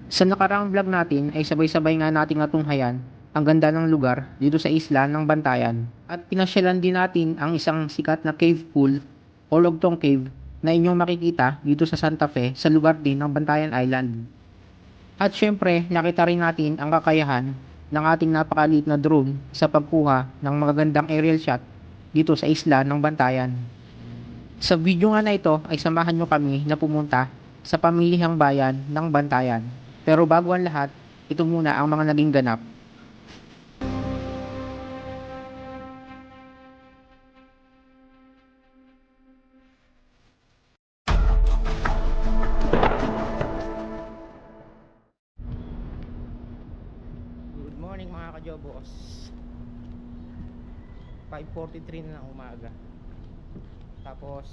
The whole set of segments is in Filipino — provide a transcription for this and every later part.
Sa nakaraang vlog natin ay sabay-sabay nga nating natunghayan ang ganda ng lugar dito sa isla ng Bantayan. At pinasyalan din natin ang isang sikat na cave pool o Lugtong Cave na inyong makikita dito sa Santa Fe sa lugar din ng Bantayan Island. At syempre, nakita rin natin ang kakayahan ng ating napakaliit na drone sa pagkuha ng magagandang aerial shot dito sa isla ng Bantayan. Sa video nga na ito ay samahan nyo kami na pumunta sa pamilihang bayan ng Bantayan. Pero bago ang lahat, ito muna ang mga naging ganap. Good morning mga kajobos. 5:43 na ng umaga. Tapos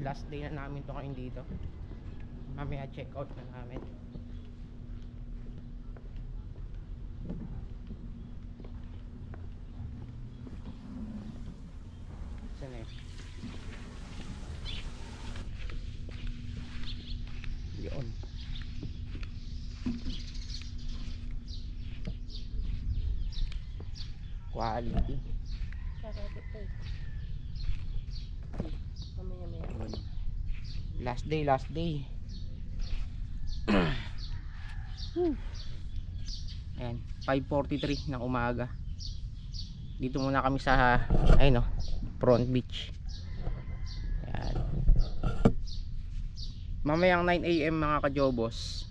last day na namin to ngayon dito. Mamaya check out na namin. Saan eh? Yun. Quality. Yun. Last day. Ayan, 5:43 ng umaga. Dito muna kami sa ayun, no, Front Beach. Ayan. Mamayang 9 AM mga kajobos.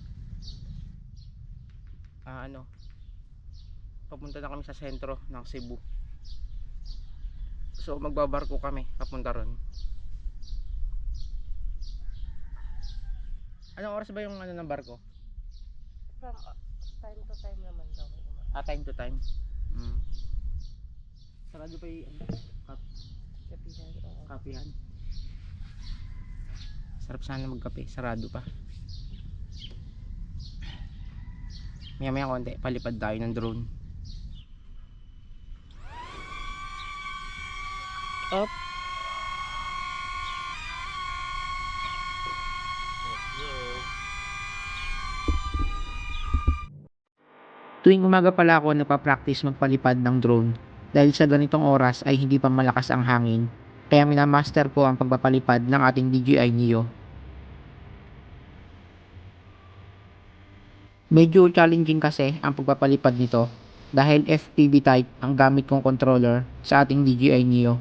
Papunta na kami sa sentro ng Cebu. So magbabarko kami papunta ron. Anong oras ba yung ng barko? From time to time naman daw. Time to time. Sarado pa yung kapihan. Sarap sana magkape, sarado pa. Maya konti, palipad tayo ng drone. Up. Tuwing umaga pala ako nagpa-practice magpalipad ng drone dahil sa ganitong oras ay hindi pa malakas ang hangin, kaya minamaster ko ang pagpapalipad ng ating DJI Neo. Medyo challenging kasi ang pagpapalipad nito dahil FPV type ang gamit kong controller sa ating DJI Neo.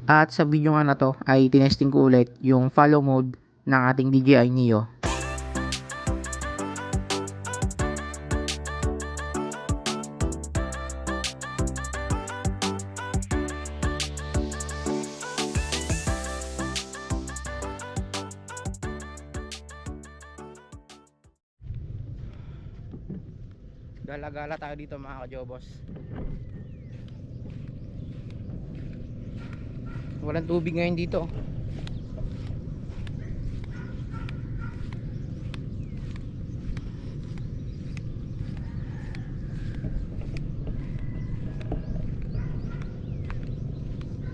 At sa video nga na to ay tinesting ko ulit yung follow mode ng ating DJI Neo. Gala-gala tayo dito mga kajobos. Walang tubig ngayon dito.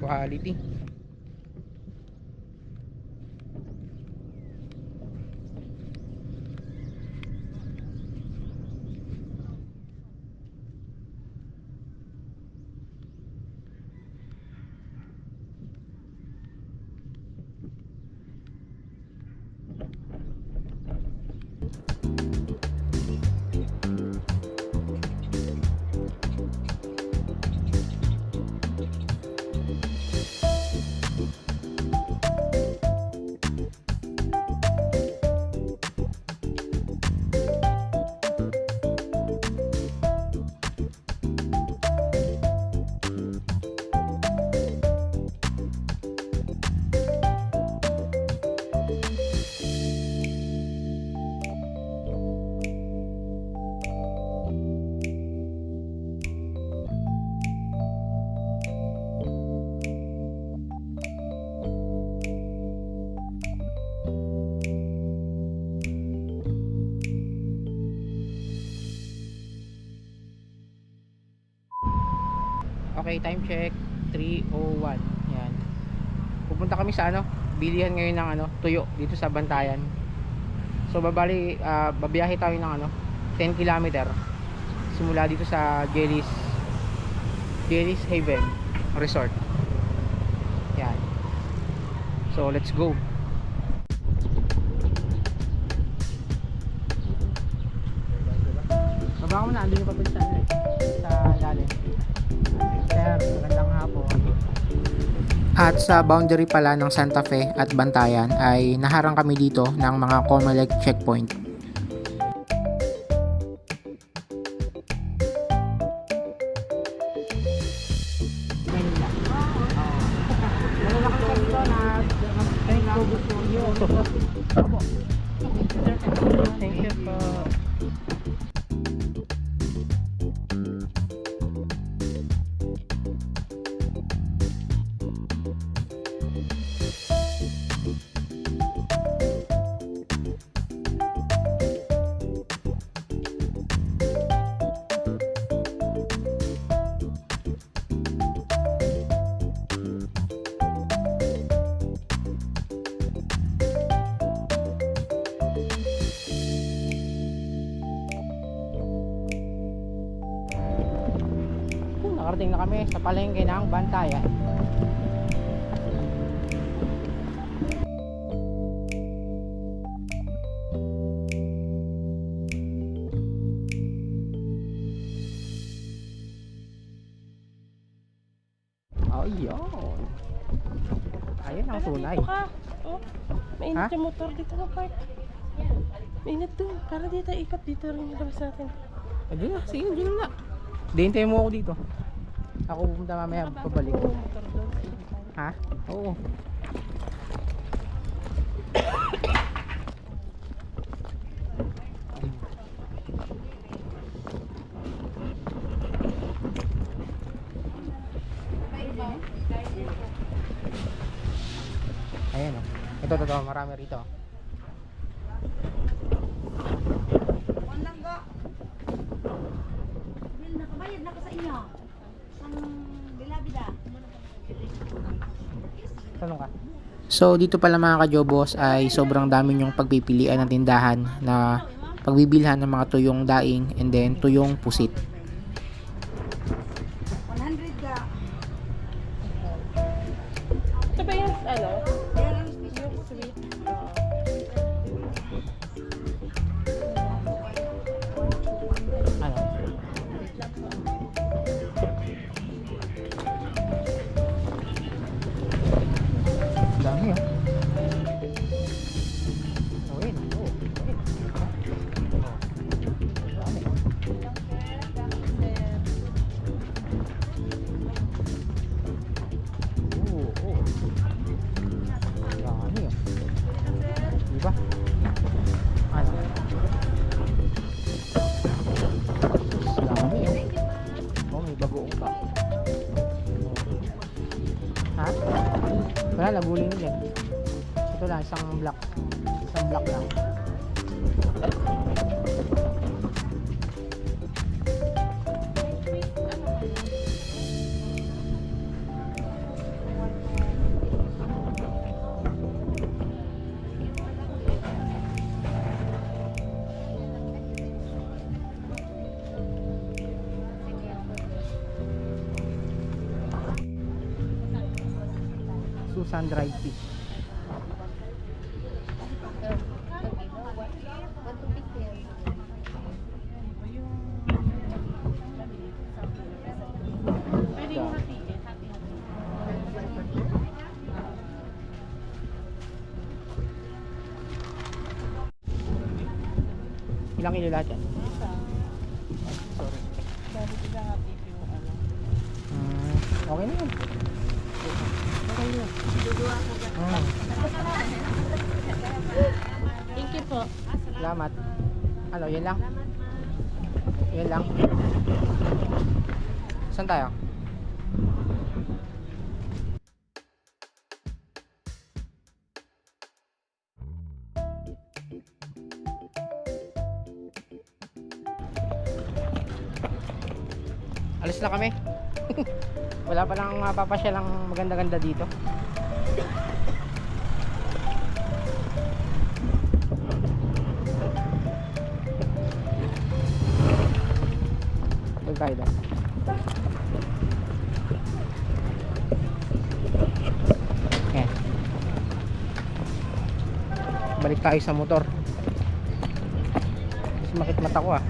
Quality. Okay, time check 3:01. Yan. Pupunta kami sa bilihan ngayon ng tuyo dito sa Bantayan. So babiyahe tayo ng 10 kilometer simula dito sa Jelly's Haven Resort. Yan. So let's go. Baba mo na, andun yung papel sa lalim. Sir, magandang hapon. At sa boundary pala ng Santa Fe at Bantayan ay naharang kami dito ng mga Comelec checkpoint. Thank you po. Nakarating na kami sa palengke ng Bantayan. Ayun. Ayun ang tunay. Dito ka. Oh, mainit Ha? yung motor dito na park. Mainit dun. Para dito ikot dito rin yung labas natin. Ayun na, sige, dyan na. Hintayin mo ako dito. Ako pupunta mamaya, pabalik. Oo, motor doon. Ha? Oo. Ayan o. Ito, marami rito. Nakabayad na ko sa inyo. Ang bilabida. Tanong ka. So dito pala mga kajobos ay sobrang dami yung pagpipilian ng tindahan na pagbibilhan ng mga tuyong daing and then tuyong pusit. 100 ka. Ito ba yung Yan ang special Yung po. sweet. Ano? Dami oh. Oh, yun. Oh, yun. Dami. Oh. Dami oh. Diba? Ano? Dami oh. Oh, may bagoong pa. Ha? Wala, naguling nila. Ito lang, isang block. Isang block lang. Susan dried fish. Pwede yung hatiin. Ilang kilo lahat yan? Isa. Sorry. Sabi ko lang hatiin yung Okay na yun. Okay yun. Thank you po. Salamat. Ano, yan lang? Yan lang? Saan tayo? Alis na kami. Wala pa lang mapapasyalang maganda-ganda dito. Huwag tayo doon. Ayan. Balik tayo sa motor. Sumakit mata ko ah.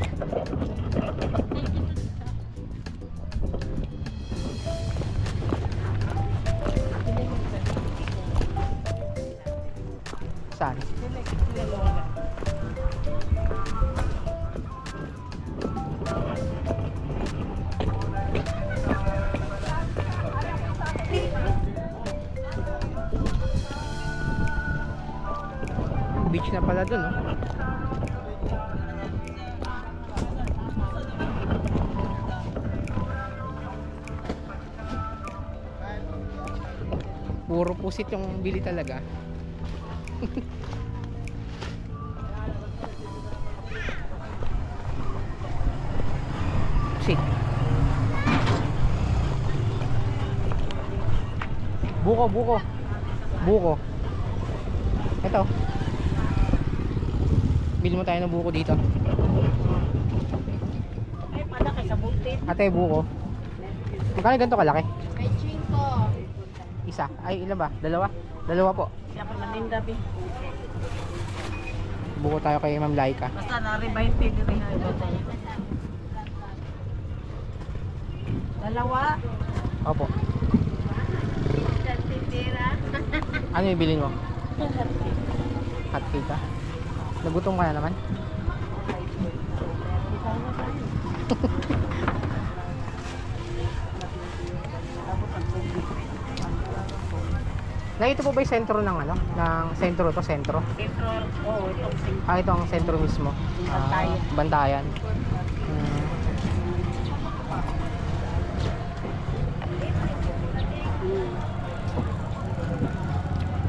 Saan? Beach na pala dun, oh. Puro pusit yung bili talaga. Pusit. Buko, buko. Buko. Ito. Bili mo tayo ng buko dito. Ay, malaki sa bultit. Ate, buko. Magkano ganito kalaki? May chinko. Isa. Ay, ilan ba? Dalawa? Dalawa po. Siya pa maninda, bi. Buko tayo kay Ma'am Laika. Basta na-rebind pwede rin na ito. Dalawa. Opo. Ano yung bilhin mo? Hot cake ka? Nagutom ka na naman? Na ito po ba yung sentro ng ano? Ng sentro to, sentro? Sentro, oh, itong sentro. Ah, ito ang sentro mismo. Bantayan. Bantayan.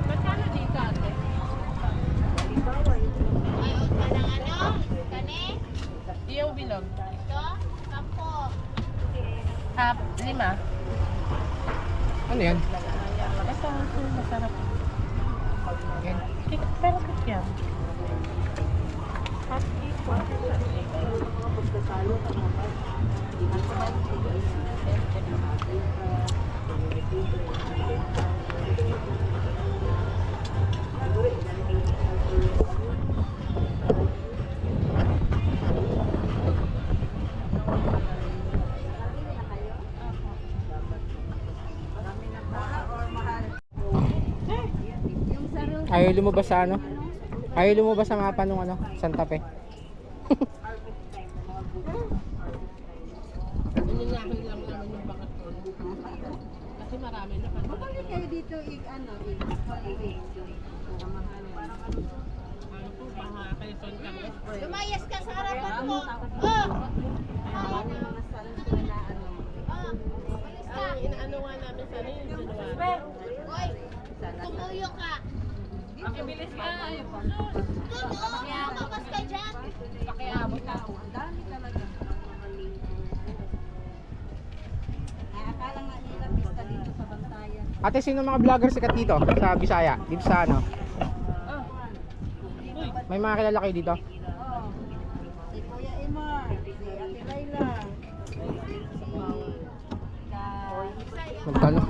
Magkano dito ate? Iyaw bilog. Half, 5. Ano yan? Ito, masarap. Yan. Pero kit yan. Half Ayaw lumabas sa ano? Ayaw lumabas sa mapa nung ano? Santa Fe. Inilapin lang naman yung bakat ko. Kasi marami na pala. Bakit kayo dito ano Ano po, baka kayo son kami. lumayas ka sa harapan mo. Oh! Ang inaano nga namin sa rin, January. Hoy! Tumuyo ka! Pakibilis ka, ayaw po. Lumabas ka dyan! Pakiabot ka. Ang dami talaga. Akala nga nila pista dito sa Bantayan. Ate, sino mga vlogger sikat dito sa Bisaya? Dito sa ano? May mga kilala kayo dito? Si Kuya Emar, si Ate Laila, Magkano?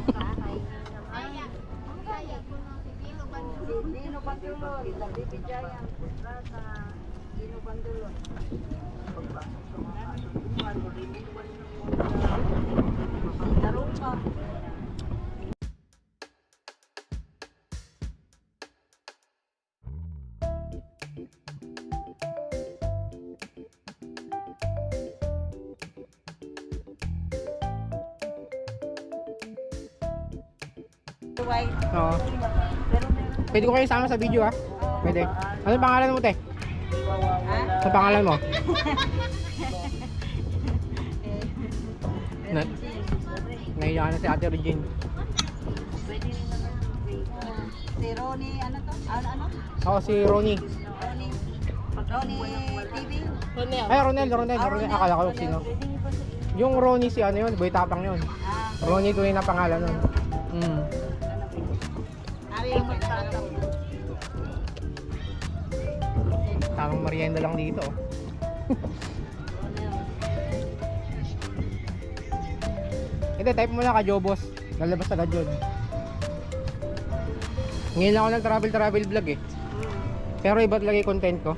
Dino Bandulon, sa Bibi Giant, sa Dino Bandulon. Tarumpa. White. Oo. Pero meron Pwede ko kayo sama sa video ha? Pwede. Ano pangalan mo, te? ha? Ano pangalan mo? Na Nahiya ka na si Ate Regine. Pwede rin naman. Si Ronnie, ano to? Ano? Ako si Ronnie. Ronnie TV? Ronel. Ay, Ronel. Akala ko sino. Yung Ronnie si ano yun, Boy Tapang yun. Ronnie tunay na pangalan nun. Ari yung magtatap. Tamang merienda lang dito. Hindi, type mo na Kajobos. Lalabas agad yun. Ngayon lang ako nag-travel vlog eh. Pero iba talaga yung content ko.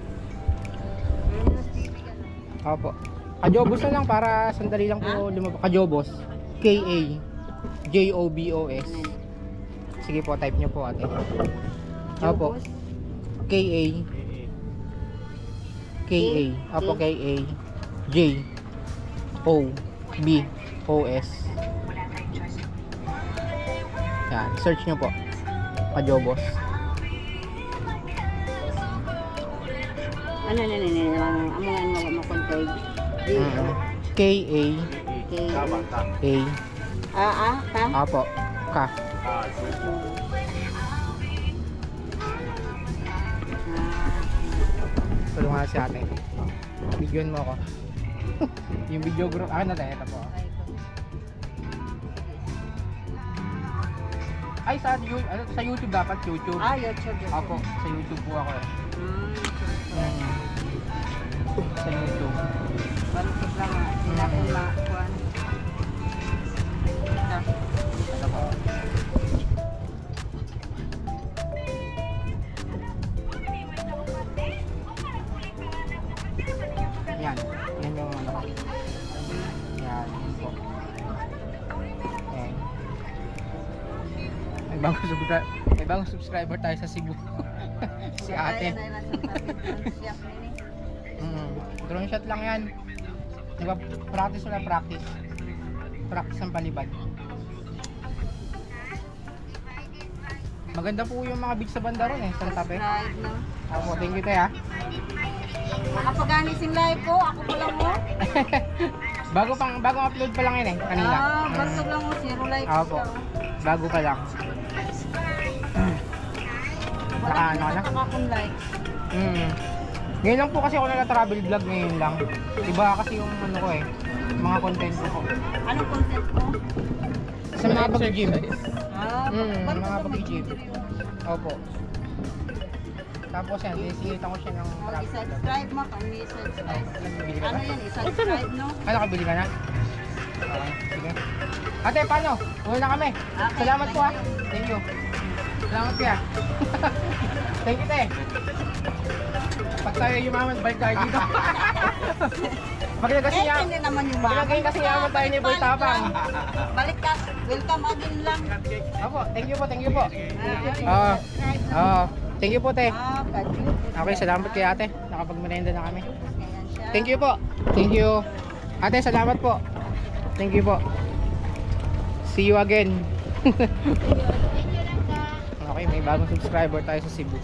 Opo. Kajobos na lang para sandali lang po lumabas. Kajobos. K-A-J-O-B-O-S. Sige po, type nyo po ate. Opo. K-A. K-A. Opo, K-A. J-O-B-O-S. Yan, search nyo po. Kajobos. Ano amongan mo konteg. K-A. A. Ka? Opo. Ka. Tulungan si ate. Bigyan mo ako. Yung video group. Ano na ito po. Ay, sa YouTube dapat. YouTube. YouTube. Opo, sa YouTube po ako eh. Sa YouTube. Balik lang ah. Hindi ako makuhan. Ano po? Yan. Yan yung ano ko. Yan. Yun po. Yan. May bagong subscriber tayo sa Cebu. Si ate. Drone shot lang yan. Diba, practice wala practice. Practice ang palibad. Maganda po yung mga beach sa banda ron eh, sa tape. Subscribe no. Ako, thank you tayo. Nakapaganising live ko. Ako pa lang mo. Bagong upload pa lang yun eh, kanina. Bago lang mo. Zero likes. Opo. Bago pa lang. Wala Ano na? akong likes. Ngayon lang po kasi ako nag-travel vlog ngayon lang. Iba kasi yung ano ko eh, mga content ko. Anong content mo? Sa mga pag-gym. Ba't Mga ka pag-gym. mag-gym? Opo. Tapos yan, sinitan ko siya ng travel vlog. I-subscribe mo kung may subscribe. Nabili ka Ano na? yan? I-subscribe no? Ah, nakabili ka na? Okay, sige. Ate, paano? Uwi na kami. Okay, Salamat po ah. thank you. Thank you. Salamat kuya. Thank you te. Pag tayo yumaman, balik tayo dito. Maganda kasi yaman. Hindi naman yung Maganda kasi yaman tayo ni Boy Tapang. Balik ka. Welcome again lang. Opo, thank you po, thank you po. Subscribe na. Thank you po te. Kajut. Okay, salamat kay ate. Nakapagmerenda na kami. Ganyan siya. Thank you po. Thank you. Ate, salamat po. Thank you po. See you again. Okay, may bagong subscriber tayo sa Cebu.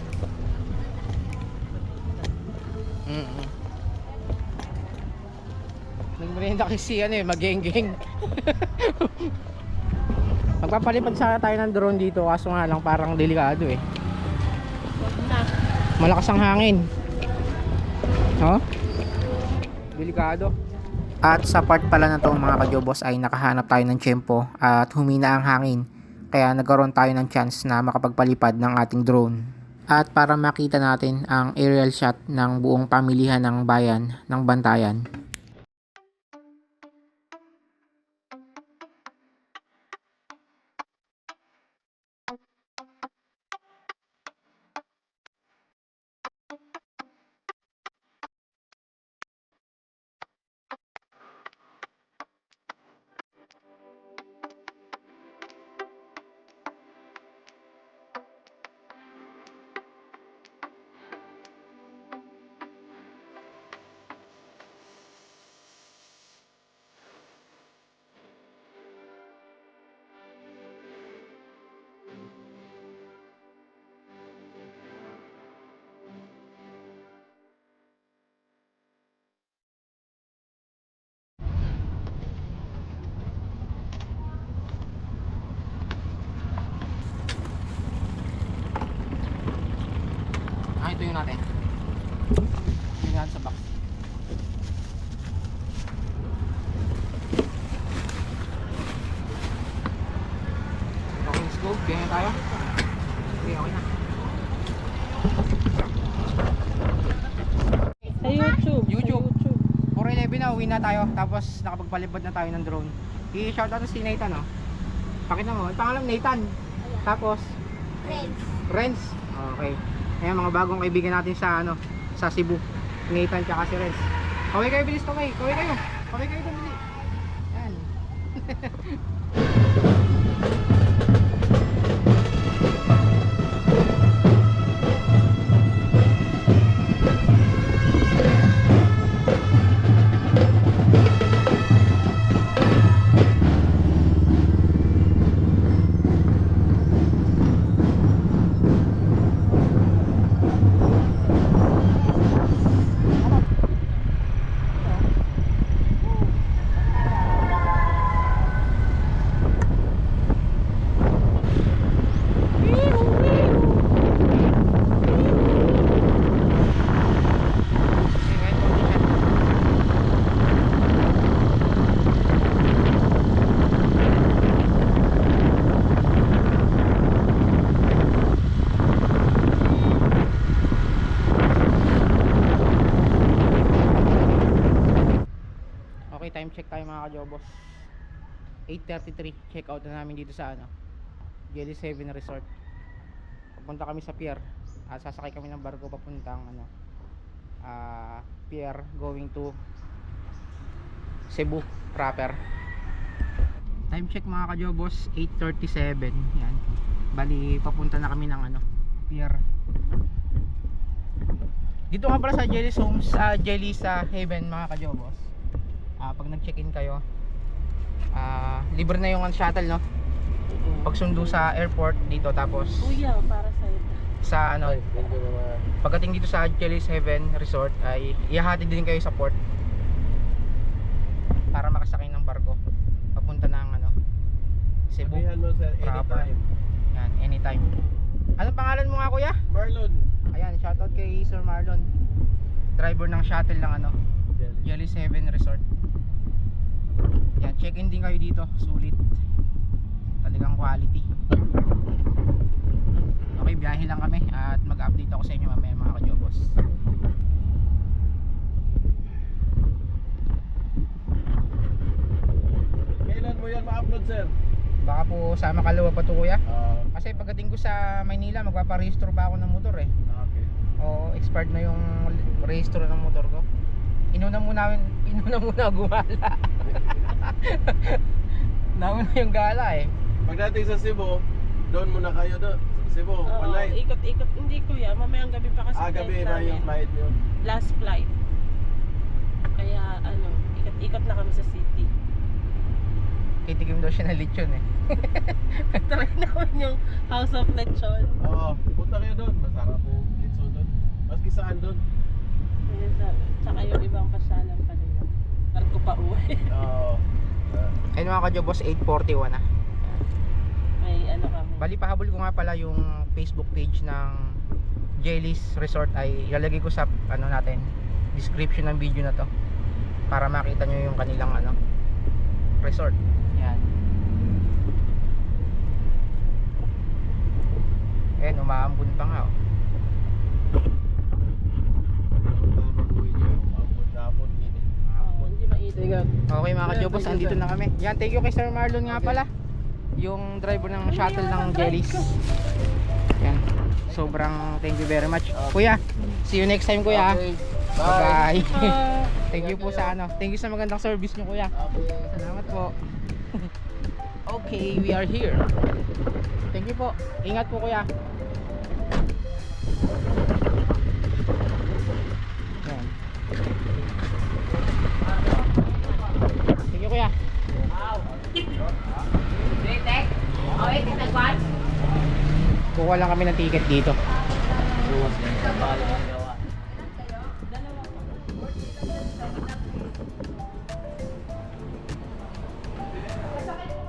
Nagmerienda kasi ano eh, mag-geng-geng. Magpapalipad sana tayo ng drone dito, kaso nga lang parang delikado eh. Malakas ang hangin. Oh? Delikado. At sa part pala na to mga kajobos ay nakahanap tayo ng tiyempo at humina ang hangin. Kaya nagkaroon tayo ng chance na makapagpalipad ng ating drone. At para makita natin ang aerial shot ng buong pamilihan ng bayan ng Bantayan. Ito yung natin. Yung natin sa box. nakauwi na tayo, tapos nakapagpalipad na tayo ng drone. I-shoutout si Nathan, no? Pakita mo, ang pangalan Nathan. Tapos Renz. Okay. Ayan, mga bagong kaibigan natin sa ano, sa Cebu. Nathan tsaka si Renz. Kaway kayo, bilis kaway. Kaway kayo. Kaway kayo dun, bilis. Ayan. Okay, time check tayo mga kajobos. 8:33, check out na namin dito sa ano, Jelly 7 Resort. Pupunta kami sa pier. Sasakay kami ng barko papuntang ano, pier going to Cebu proper. Time check mga kajobos, 8:37. Yan. Bali papunta na kami ng ano, pier. Dito nga pala sa Jelly's Homes, Jelly sa Heaven mga kajobos. Pag nag-check-in kayo, libre na yung shuttle, no? Pagsundo sa airport dito, tapos Kuya, para sa'yo. sa ano, pagdating dito sa Jelly's Heaven Resort ay ihahatid din kayo sa port para makasakay ng barko papunta ng ano, Cebu proper. Yan, anytime. Anong pangalan mo nga kuya? Marlon. Ayan, shoutout kay Sir Marlon, driver ng shuttle ng ano, Jelly 7 Resort. Yan, check-in din kayo dito, sulit. Talagang quality. Okay, biyahe lang kami at mag-update ako sa inyo mamaya mga kajobos. Kailan mo yan ma-upload, sir? Baka po sa makalawa pa to kuya. Ah, Kasi pagdating ko sa Maynila, magpaparehistro pa ako ng motor eh. okay. O, expired na yung rehistro ng motor ko. Inuna muna gumala. Nauna yung gala eh. Pagdating sa Cebu, doon muna kayo doon. Sa Cebu, Oo, online. ikot-ikot. Hindi kuya, mamayang gabi pa kasi Gabi flight na namin. yung flight nyo. Last flight. Kaya ano, ikot-ikot na kami sa city. Titikim daw siya ng lechon eh. Try namin yung House of Lechon. Oo, punta kayo doon. Masarap yung litso doon. Maski saan doon. Tsaka yung ibang pasyalan pa nila. Tarko pa uwi. Oo. Ayun mga kajobos, 8:41 na. May ano kami. Bali pahabol ko nga pala yung Facebook page ng Jelly's Resort ay ilalagay ko sa ano natin, description ng video na to para makita nyo yung kanilang ano, resort. Yan. Ayan, umaambon pa nga oh. Baguhin nyo. Ampun din. Oo, hindi mainit. Okay mga kajobos, andito na kami. Yan, thank you kay Sir Marlon nga pala, yung driver ng shuttle ng Jelly's. Yan, sobrang thank you very much kuya. See you next time kuya. Okay. Bye. Ah, Thank you po sa ano. Thank you sa magandang service nyo kuya. Salamat po. Okay, we are here. Thank you po. Ingat po kuya. Yan. Thank you kuya. Kuha lang kami ng ticket dito.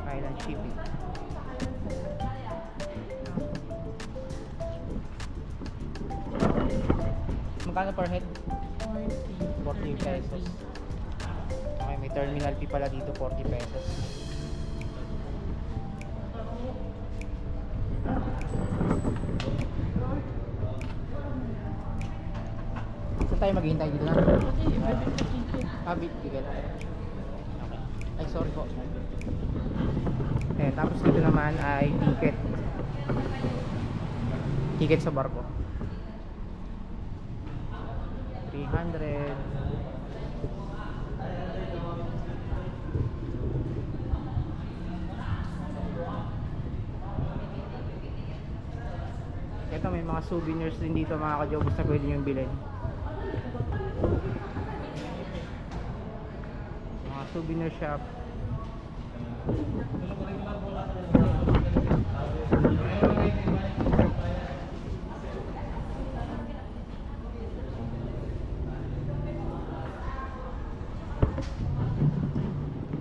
Island shipping. Magkano per head? 40 pesos. Okay, may terminal fee pala dito, 40 pesos. Saan tayo maghihintay dito na. Okay, ibibig ko ticket. Bit ticket. Okay. Ay, sorry po. Tapos dito naman ay ticket. Ticket sa barko. 300. Ito may mga souvenirs din dito mga ka-jobos na pwede nyo bilhin. Mga souvenir shop.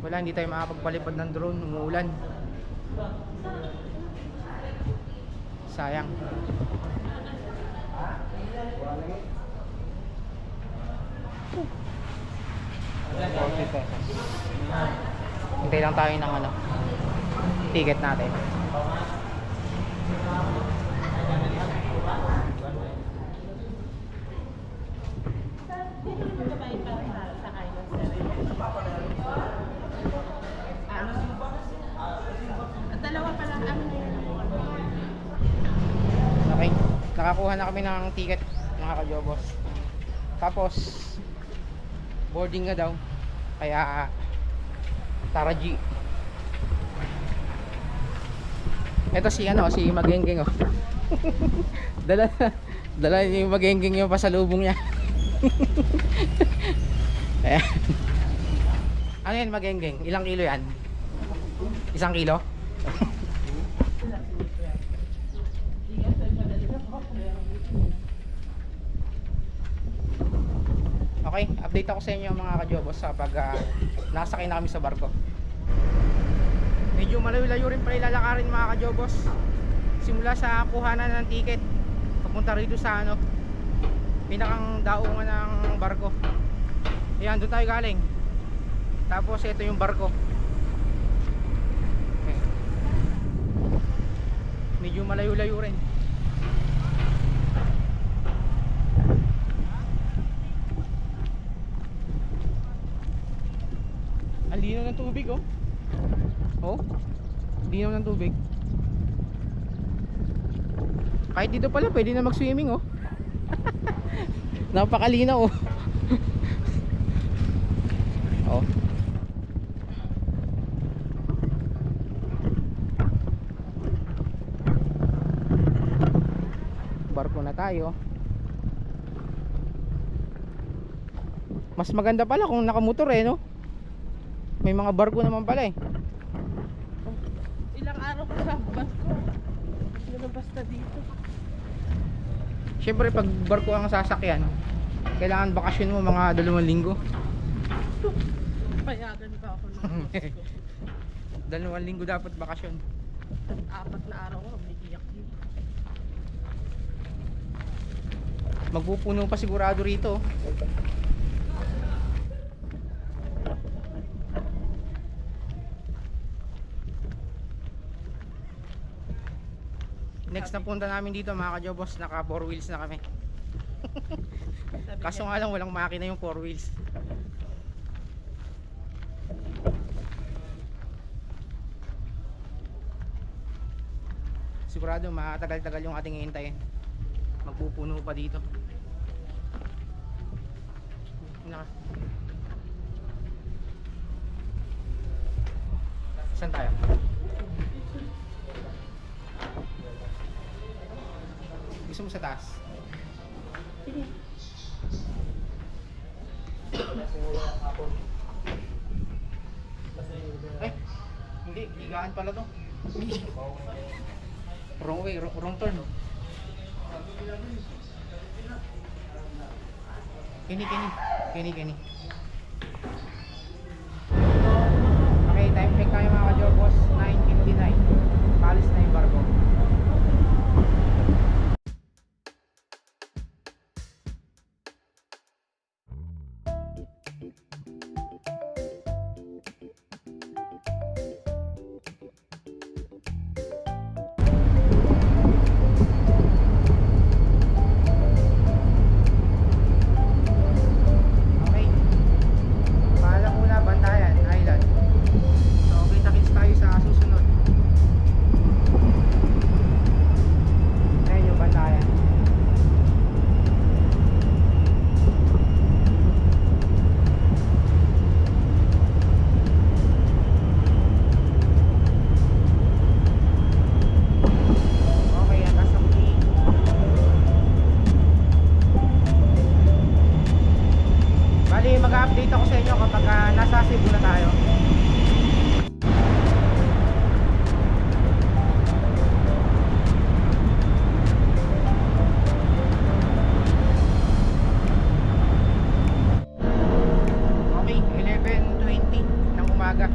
Wala, hindi tayo makapagpalipad ng drone, umuulan. Sayang. 40 pesos. Hintay lang tayo ng ano, ticket natin. Dalawa pa lang ang Okay, nakakuha na kami ng ticket mga ka-jobos. Tapos boarding na daw. Kaya Tara G. Ito si ano, si Magengeng oh. dala niya yung Magengeng yung pasalubong niya. Ayan. Ano yan Magengeng? Ilang kilo yan? 1 kilo? Okay, update ako sa inyo mga ka-jobos sa pag nakasakay na kami sa barko. Medyo malayo-layo rin pala ilalakarin mga ka-jobos. Simula sa kuhanan ng ticket papunta rito sa ano, pinakang daungan ng barko. Ayan, doon tayo galing. Tapos ito yung barko. Okay. Medyo malayo-layo rin. Ang linaw ng tubig oh. Oh, linaw ng tubig. Kahit dito pala pwede na mag-swimming oh. Napakalinaw oh. Oh. Barko na tayo. Mas maganda pala kung nakamotor eh no. May mga barko naman pala eh. ilang araw ko sa bus ko. Hindi na basta dito. Siyempre pag barko ang sasakyan, kailangan bakasyon mo mga 2 linggo. Payagan pa ako ng bus ko. 2 linggo dapat bakasyon. 4 na araw ko, may iyak din. Magpupuno pa sigurado rito. Next na punta namin dito mga ka-jobos, naka 4 wheels na kami. Kaso nga lang walang makina yung 4 wheels. Sigurado matagal-tagal yung ating hihintayin. Magpupuno pa dito. Saan tayo? Gusto mo sa taas? Sige. Ay, hindi, ligaan pala to. Wrong way, wrong turn. Kini. Okay, time check tayo mga ka-jobos, 9:59. Palis na yung barko. ipapakita ko sa inyo kapag nasa Cebu na tayo. Okay, 11:20 ng umaga.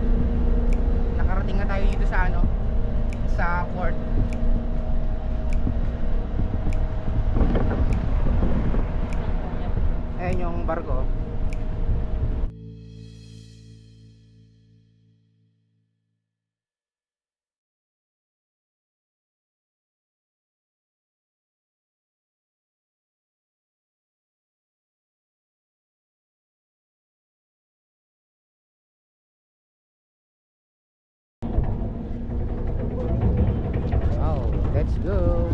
Nakarating na tayo dito sa ano, sa port. Ayan yung barko. Oh, let's go.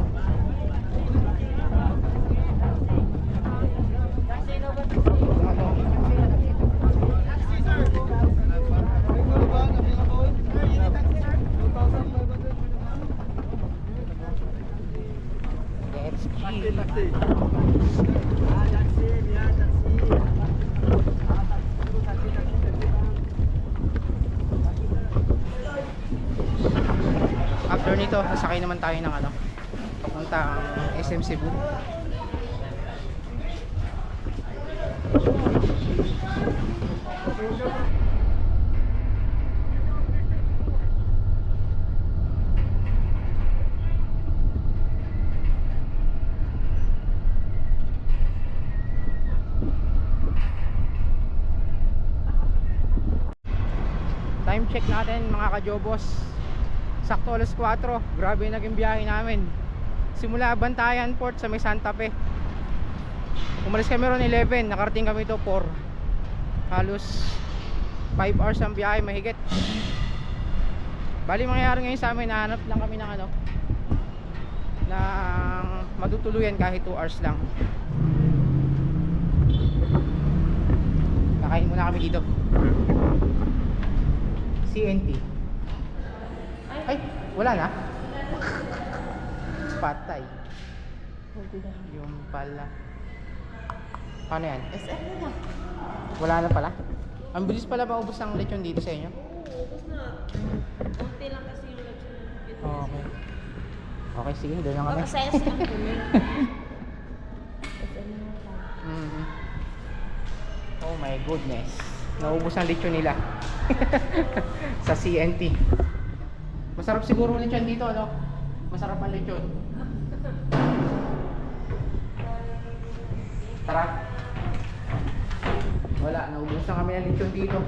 After nito, sasakay naman tayo ng ano, papuntang SM Cebu. Time check natin mga kajobos, sakto alas 4. Grabe yung naging biyahe namin. Simula Bantayan Port sa may Santa Fe. Umalis kami ron 11, nakarating kami to 4. Halos 5 hours ang biyahe mahigit. Bali mangyayari ngayon sa amin, nahanap lang kami ng ano, ng madutuluyan kahit 2 hours lang. Kakain muna kami dito. CNT. Ay, wala na. Patay. Yung pala. Paano yan? SM na lang. Wala na pala. Ang bilis pala maubos ng lechon dito sa inyo. Ubus na. Unti lang kasi yung lechon. Okay. Okay, sige. Doon na kami. Baka sa SM ko yun. SM na lang. Mhm. Oh my goodness. Naubos ang lechon nila. Sa CNT. Masarap siguro lechon dito, no? Masarap ang lechon. Tara. Wala, naubos na kami ng lechon dito.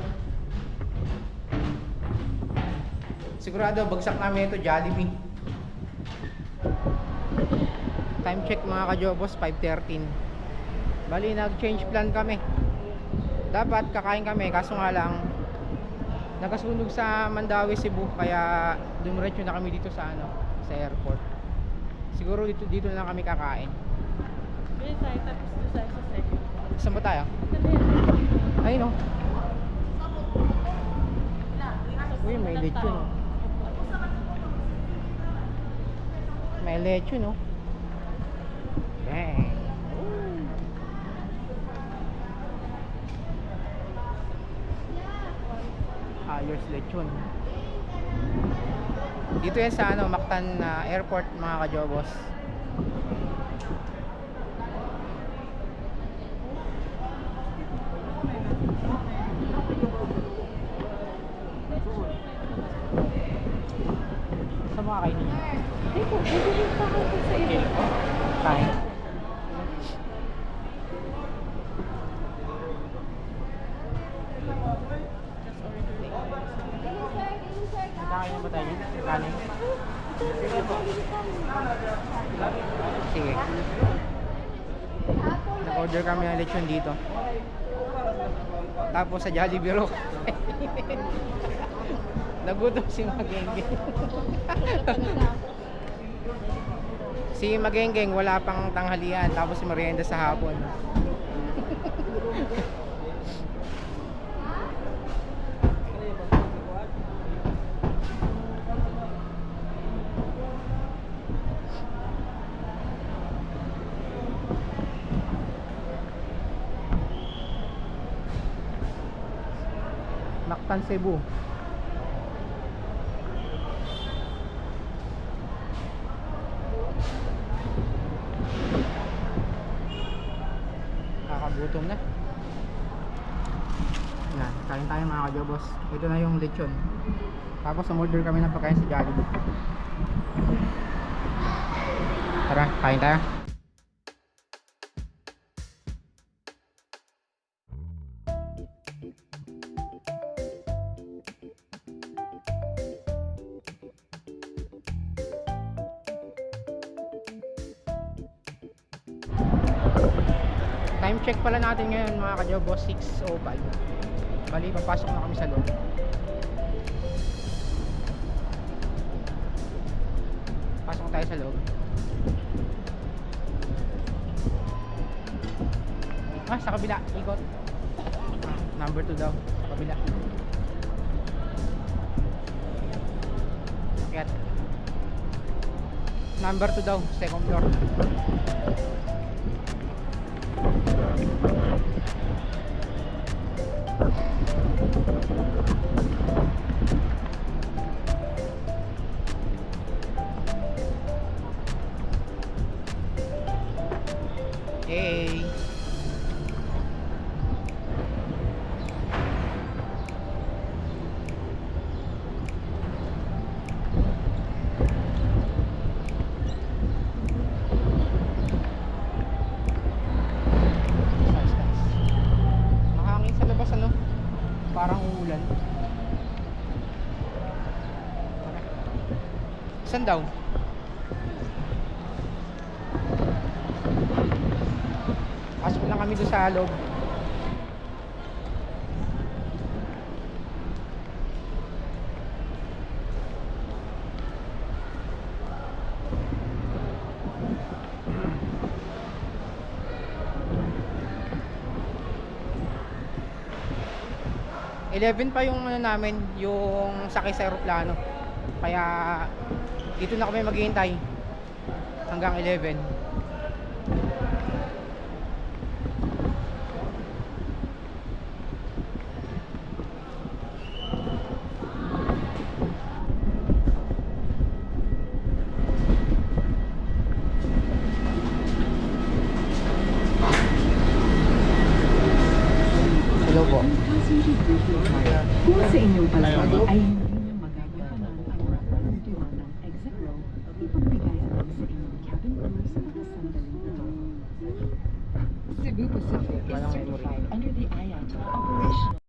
Sigurado, bagsak namin ito, Jollibee. Time check mga kajobos, 5:13. Bali, nag-change plan kami. Dapat kakain kami, kaso nga lang nagkasunog sa Mandawi, Cebu, kaya dumiretso na kami dito sa ano, sa airport. Siguro dito na lang kami kakain. Bili tayo tapos doon tayo sa second. Saan ba tayo? Ayun no. Uy, may lechon no. May lechon no. Bang. Ayos lechon. Dito yan sa ano, Mactan Airport mga kajobos. Saan mga kainin niyo? Ay po, bibili pa ako sa iyo. Kain. Nagkakain na ba tayo? Kanin? Sige. Nag-order kami ng lechon dito. Tapos sa Jollibee Rock. Nagutom si Magengeng. Si Magengeng wala pang tanghalian, tapos si merienda sa hapon. Captain Cebu. Kakagutom na. Yan, kain tayo mga kajobos. Ito na yung lechon. Tapos umorder kami ng pagkain sa Jollibee. Tara, kain tayo. Time check pala natin ngayon mga kajobos, 6:05. Bali, papasok na kami sa loob. Pasok tayo sa loob. Sa kabila, ikot. Number 2 daw, sa kabila. Akyat. Number 2 daw, second floor. Hey. Mahangin sa labas ano? Parang uulan. Saan daw? Pasok lang kami doon sa loob. $11 pa yung ano namin, yung sakay sa eroplano. Kaya dito na kami maghihintay hanggang 11. Hello po. Kung sa inyong palagay ay hindi nyo magagampanan ang nararamdaman ng exit row, ipagbigay alam sa inyong cabin crew sa mga sandaling ito. Cebu Pacific is certified under the IATA Operational